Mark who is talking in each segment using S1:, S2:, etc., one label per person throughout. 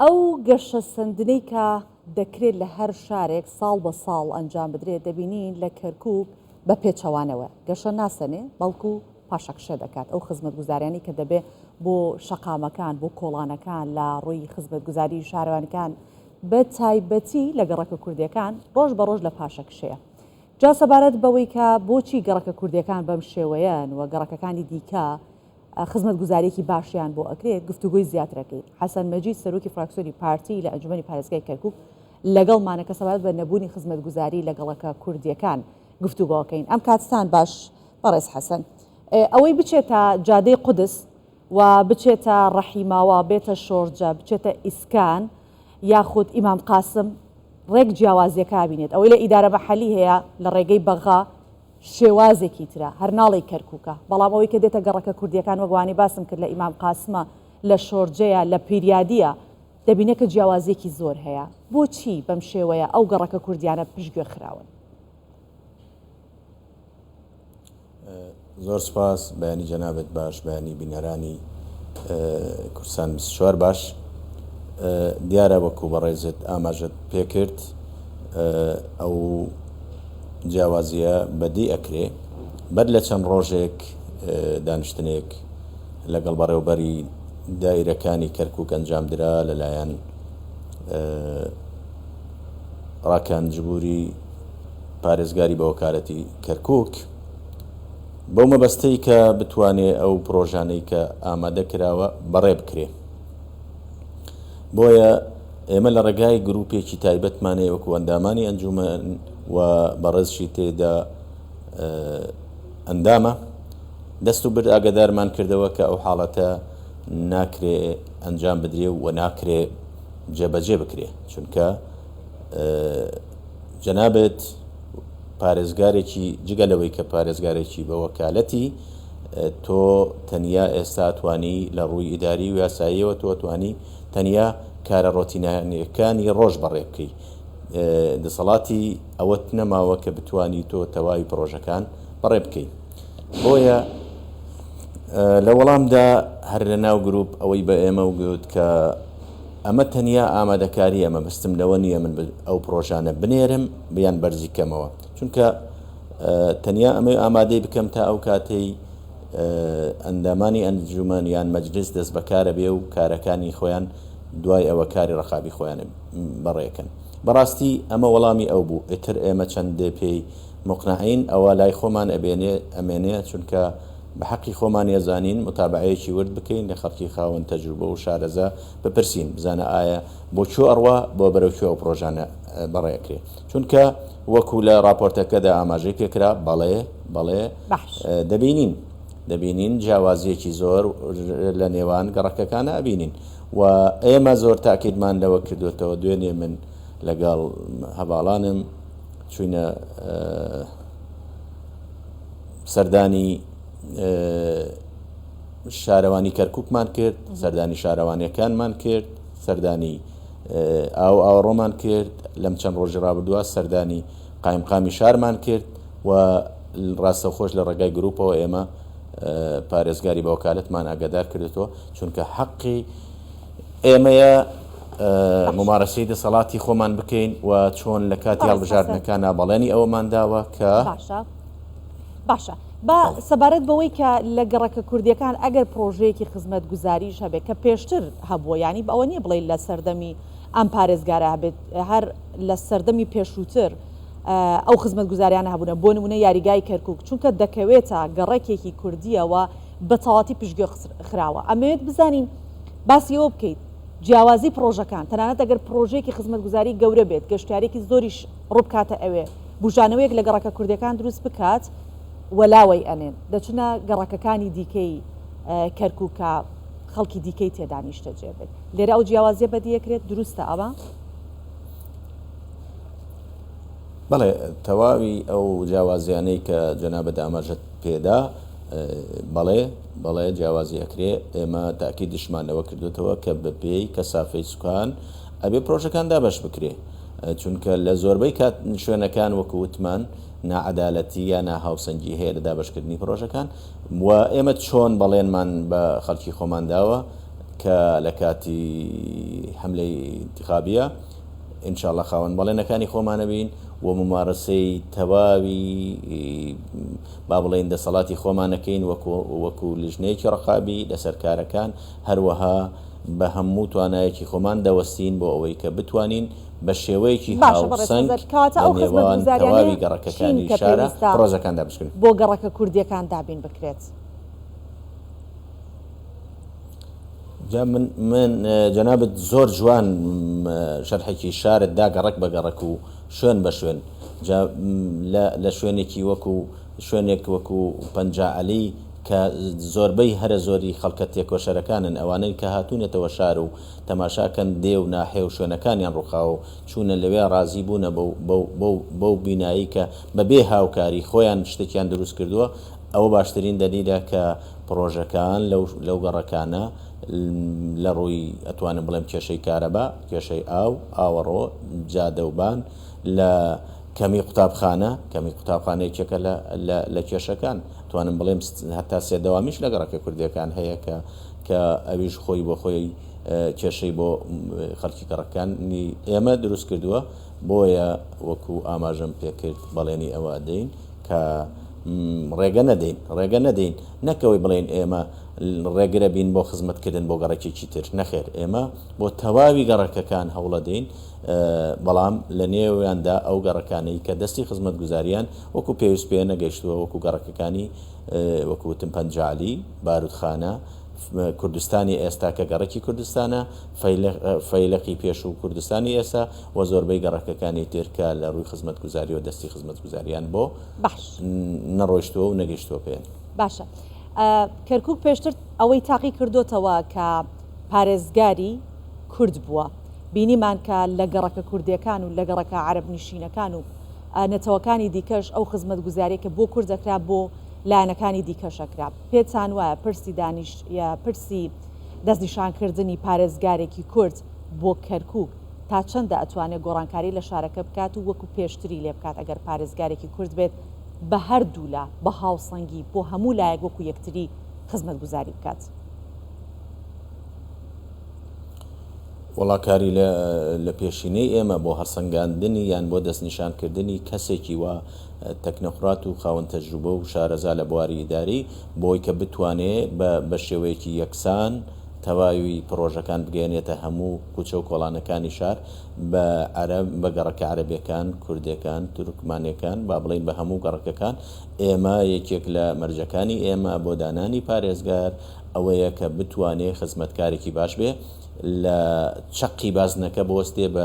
S1: ئەو گەشە سندنەی کە دەکرێت لە هەر شارێک ساڵ بە ساڵ ئەنجام بدرێت دەبینین لە کەرکووک بە پێچەوانەوە گەشە ناسەنێ بەڵکو پاشەکشە دەکات ئەو خزمەتگوزاریانی کە دەبێت بۆ شەقامەکان بۆ کۆڵانەکان لە ڕووی خزمەتگوزاری شارەوانەکان بە تایبەتی لە گەڕەکە کوردیەکان ڕۆژ بە ڕۆژ لە پاشەکشەیە. جا سەبارەت بەوەی کە بۆچی گەڕەکە کوردیەکان بەم شێوەیەن و گەڕەکەکانی دیکە خزمەتگوزارێکی باشیان بۆ ئەکرێت گفتوگوی زیاترەکەی. حەسەن مەجید سەرۆکی فراکسیۆنی پارتی لە ئەنجومەنی پارێزگای کەرکووک لەگەڵمانە کە سەبارەت بە نەبوونی خزمەتگوزاری لە گەڵەکە کوردیەکان گفتوگۆکەین. ئەم کاتستان باش بەڕێز حەسەن، ئەوەی بچێتە جادەی قودس و بچێتە ڕەحیماوە بێتە شۆرجە بچێتە ئیسکان یاخود ئیمام قاسم ڕێک جیاوازیەکە بینێت. ئەوەی لە ئیدارە مەحەلی هەیە لە ڕێگەی بەغا شێوازێکی ترە هەر ناڵی کەرکووکە، بەڵام ئەوەی کە دێتە گەڕەکە کوردیەکان وەگوانی باسم کرد لە ئیمام قاسمە لە شۆرجەیە لە پیریادیە دەبینێت کە جیاوازیەکی زۆر هەیە. بۆچی بەم شێوەیە ئەو گەڕەکە کوردیانە پشتگوێ خراون؟
S2: زۆر سپاس، بەیانی جەنابەت باش، بەیانی بینەرانی کورسان 24 باش. دیارە وەکو بەڕێزت ئاماژت پێکرد ئەو جیاوازیە بەدی ئەکرێ بەر لە چەند ڕۆژێک دانیشتنێک لەگەڵ بەڕێوەبەری دایرەکانی کەرکووک ئەنجامدرا لەلایەن ڕاکانجبووری پارێزگاری بە وەکالەتی کەرکووک بەو مەبەستەی کە بتوانێت ئەو پرۆژانەی کە ئامادە کراوە بەڕێ بکرێ. بۆیە ئێمە لە ڕێگای گروپێکی تایبەتمانەیە وەکو ئەندامانی ئەنجومەن و بەڕێزشی تێدا ئەندامە دەست و برد ئاگادارمان کردەوە کە ئەو حاڵەتە ناکرێ ئەنجام بدرێ و ناکرێ جێبەجێ بکرێ، چونکە جەنابەت پارێزگارێکی جگەلەوەی کە پارێزگارێکی بە وەکالەتی تۆ تەنیا ئێستا توانی لە ڕووی ئیداری و یاساییەوە تۆ توانی تەنیا کارە ڕۆتینەکانی ڕۆژ بەڕێ بکەی. دەسەڵاتی ئەوەت نەماوە کە بتانی تۆ تەواوی پرۆژەکان بەڕێ بکەیت. بۆیە لە وەڵامدا هەر لە ناو گروپ ئەوەی بە ئێمە وگوت کە ئەمە تەنیا ئامادەکاری ئەمە بستم لەوە نییە من ئەو پرۆژانە بنێرم بیان بەرزی کەمەوە، چونکە تەنیا ئەمە ئامادەی بکەم تا ئەو کاتەی ئەندامانی ئەنجومەن یان مەجلیس دەست بەکارە بێ و کارەکانی خۆیان دوای ئەوە کاری ڕقابی خۆیان بەڕێکن. بەڕاستی ئەمە وەڵامی ئەو بوو. ئتر ئێمە چەندێ پێی مقنعین ئەوە لای خۆمان ئەمێنێ، چونکە بە حەقی خۆمان ێزانین متابعەیەکی ورد بکەین لە خەڵکی خاوەن تەجروبە و شارەزا بپرسین بزانە ئایا بۆ چۆ ئەڕوا بۆ بەرەوچوە ئەو پرۆژانە بەڕێکرێ، چونکە وەکو لە راپۆرتەکەدا ئاماژەی پێکرا بەڵێ دەبینین جیاوازیەکی زۆر لە نێوان گەڕەکەکانە ئەبینین و ئێمە زۆر تاکیدمان لەوە کردوێتەوە. دوێنێ من لەگەڵ هەواڵانم چوینە سەردانی شارەوانی کەرکووکمان کرد، سەردانی شارەوانیەکانمان کرد، سەردانی ئاوڕۆمان کرد، لەم چەند ڕۆژی ڕابردووە سەردانی قایمقامی شارمان کرد و ڕاستەوخۆش لە ڕێگای گروپەوە ئێمە پارێزگاری بە وەکالەتمان ئاگادار کردێتەوە، چونکە حەقی ئێمەیە ممارەسەی دەسەڵاتی خۆمان بکەین و چۆن لە کاتی هەڵبژاردنەکانە بەڵێنی ئەوەمان داوە کە
S1: باشە. بە سەبارەت بەوەی کە لە گەڕەکە کوردیەکان ئەگەر پرۆژەیەکی خزمەتگوزاریش هەبێت کە پێشتر هەبووە، ینی بەوە نییە بڵێ لە سەردەمی ئەم پارێزگارە هەبێت، هەر لە سەردەمی پێشووتر ئەو خزمەتگوزاریانە هەبوونە. بۆ نمونە یاریگای کەرکووک چونکە دەکەوێتە گەڕێکێکی کوردیەوە بە تەواتی پشتگوێ خراوە. ئەمەوێت بزانین باسیەوە بکەیت جیاوازی پرۆژەکان، تەنانەت ئەگەر پرۆژەیەکی خزمەتگوزاری گەورە بێت گەشتیارێکی زۆریش ڕووبکاتە ئەوێ بژانەوەیەک لە گەڕەکە کوردیەکان دروست بکات وەلاوەی ئەنێن دەچونە گەڕەکەکانی دیکەی کەرکووکە خەڵکی دیکەی تێدانیشتە جێبێت. لێرە ئەو جیاوازیە بەدیەکرێت دروستە ئەوە؟
S2: بەڵێ تەواوی ئەو جیاوازیانەی کە جەنابەت ئاماژەت پێدا بەڵێ جیاوازی ئەکرێ. ئێمە تاکیدیشمانەوە کردوێتەوە کە بەپێی کەسافەی سوکان ئەبێ پرۆژەکان دابەش بکرێ، چونکە لە زۆربەی شوێنەکان وەکو وتمان نائەدالەتی یا ناهاوسەنگی هەیە لە دابەشکردنی پرۆژەکان و ئێمە چۆن بەڵێنمان بە خەڵکی خۆمان داوە کە لە کاتی حملەی انتخابیە ئینشاءڵڵا خاوەن بەڵێنەکانی خۆمانە بین و ممارەسەی تەواوی با بڵێن دەسەڵاتی خۆمانەکەین وەکو لیژنەیەکی ڕقابی لەسەر کارەکان هەروەها بە هەموو توانایەکی خۆمان دەوەستین بۆ ئەوەی کە بتوانین بە شێوەیەکی هاوسەنگ لەنێوان تەواوی گەڕەکەکانی شارە ڕۆژەکان دابشکن
S1: بۆ گەڕەکە کوردیەکان دابین بکرێت.
S2: من جەنابەت زۆر جوان شەرحێکی شارت دا گەڕک بە گەڕک و شوێن بە شوێن لە شوێنێکی شوێنێک وەکو پەنجائەلی کە زۆربەی هەرە زۆری خەڵکە تێکۆشەرەکانن ئەوانەی کە هاتوونەتەوە شار و تەماشاکەن دێ و ناحێ و شوێنەکانیان ڕووخاو و چوونە لەوێ ڕازی بوونە بەو بینایی کە بەبێ هاوکاری خۆیان شتێکیان دروست کردووە ئەوە باشترین دەلیلە کە پرۆژەکان لەو گەڕەکانە لە ڕووی ئەتوانم بڵێم کێشەی کارەبا کێشەی ئاوەڕۆ جادەوبان لە کەمی قوتابخانەیەکێکە لە کێشەکان توانم بڵێم هەتا سێدەوامیش لە گەڕەکە کوردیەکان هەیە کە ئەویش خۆی بۆ خۆی کێشەی بۆ خەڵکی گەڕەکانی ئێمە دروست کردووە بۆیە وەکو ئاماژەم پێکرد بەڵێنی ئەوە دەین کە ڕێگە نەدەین نەکەوەی بڵێن ئێمە ڕێگرە بین بۆ خزمەتکردن بۆ گەڕێکێکی تر نەخێر ئێمە بۆ تەواوی گەڕەکەکان هەوڵە دەین بەڵام لە نێویاندا ئەو گەڕەکانەی کە دەستی خزمەت گوزاریان وەکو پێویست پێ نەگەیشتووە وەکو گەڕەکەکانی وەکوتم پەنجالی بارودخانە کوردستانی ئێستا کە گەڕێکی کوردستانە فەیلقی پێش و کوردستانی ئێستا و زۆربەی گەڕەکەەکانی تێرکە لە ڕووی خزمەت گوزاری و دەستی خزمەت گوزاریان بۆ نەڕۆیشتووە و نەگەیشتووە پێیان
S1: باشە. کەرکووک پێشتر ئەوەی تاقی کردوتەوە کە پارێزگاری کورد بووە بینیمان کە لە گەڕەکە کوردیەکان و لە گەڕەکە عەرەب نشینەکان و نەتەوەکانی دیکەش ئەو خزمەت گوزاریەکە بۆ کورد دەکرا بۆ لایەنەکانی دیکەشەکرا پێتان وایە پرسی دانیش یا پرسی دەستنیشانکردنی پارێزگارێکی کورد بۆ کەرکووک تا چەندە ئەتوانێت گۆڕانکاری لە شارەکە بکات و وەکو پێشتری لێ بکات ئەگەر پارێزگارێکی کورد بێت بە هەردوولا بە هاوسەنگی بۆ هەموو لایەک وەکو یەکتری خزمەت گوزاری بکات.
S2: وڵاکاری لە پێشینەی ئێمە بۆ هەرسەنگاندنی یان بۆ دەستنیشانکردنی کەسێکی وا تەکنۆقرات و خاوەن تەجروبە و شارەزا لە بواری ئیداری بۆی کە بتوانێت بە شێوەیەکی یەکسان تەواوی پرۆژەکان بگەێنێتە هەموو کوچە و کۆڵانەکانی شار بە گەڕەکە عەرەبیەکان کوردیەکان تورکمانیەکان با بڵین بە هەموو گەڕەکەکان ئێمە یەکێک لە مەرجەکانی ئێمە بۆ دانانی پارێزگار ئەوەیە کە بتوانێت خزمەتکارێکی باش بێ لە چەقی بازنەکە بۆستێ بە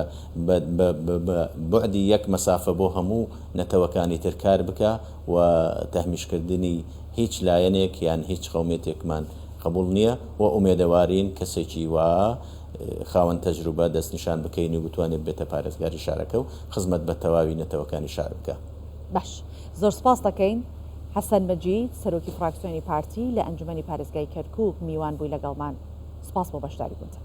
S2: بعدی یەک مەسافە بۆ هەموو نەتەوەکانی ترکار بکە و تەهمیشکردنی هیچ لایەنێک یان هیچ قەومێتێکمان قبول نییە و ئومێدەوارین کەسێکی وا خاوەن تەجروبە دەستنیشان بکەین و بتوانێت بێتە پارێزگاری شارەکە و خزمەت بە تەواوی نەتەوەکانی شار بکە.
S1: باش زۆر سپاس دەکەین حەسەن مەجید سەرۆکی فراکسیۆنی پارتی لە ئەنجومەنی پارێزگای کەرکووک میوان بووی لەگەڵمان سپاس بۆ بەشداری بوونتە.